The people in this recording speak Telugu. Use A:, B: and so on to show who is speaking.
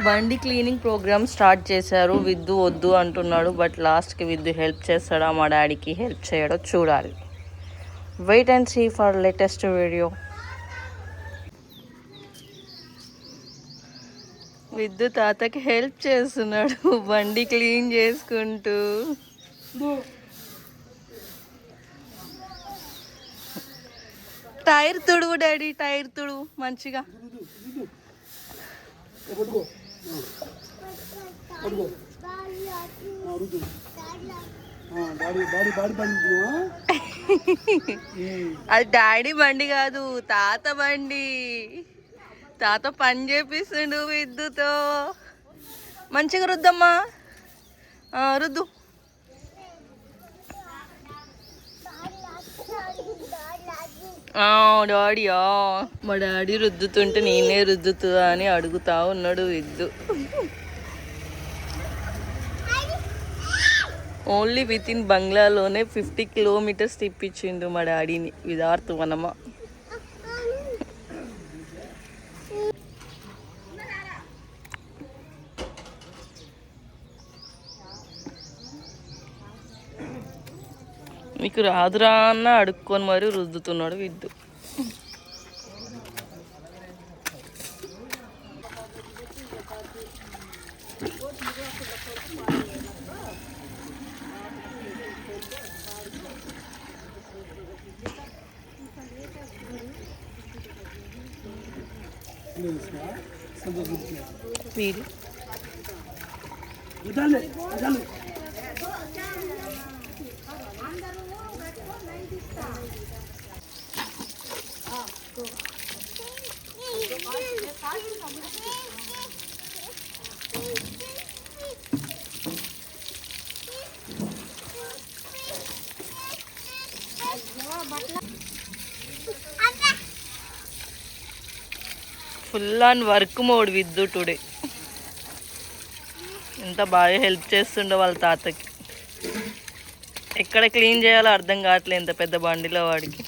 A: బండి క్లీనింగ్ ప్రోగ్రామ్ స్టార్ట్ చేశారు. విద్దు వద్దు అంటున్నాడు, బట్ లాస్ట్కి విద్దు హెల్ప్ చేస్తాడా, మా డాడీకి హెల్ప్ చేయడో చూడాలి. Wait and see for latest video. Viddu తాతకి హెల్ప్ చేస్తున్నాడు బండి క్లీన్ చేసుకుంటూ. టైర్ తుడువు డాడీ, టైర్ తుడువు మంచిగా. అది డాడీ బండి కాదు, తాత బండి. తాత పని చేపిస్తుండు విద్దుతో. మంచిగా రుద్దమ్మా, రుద్దు. డాడీ మా డాడీ రుద్దుతుంటే నేనే రుద్దుతుందా అని అడుగుతా ఉన్నాడు విద్దు. ఓన్లీ విత్ ఇన్ బంగ్లాలోనే 50 కిలోమీటర్స్ తిప్పించిండు మా డాడీని విదార్త్ వనమా. మీకు రాదురా అన్న అడుక్కొని మరి రుద్దుతున్నాడు విద్దు. వీడి full on work mode Viddu today. ఎంత బాగా హెల్ప్ చేస్తుండో వాళ్ళ తాతకి. ఎక్కడ క్లీన్ చేయాలో అర్థం కావట్లేదు ఇంత పెద్ద బండిలో వాడికి.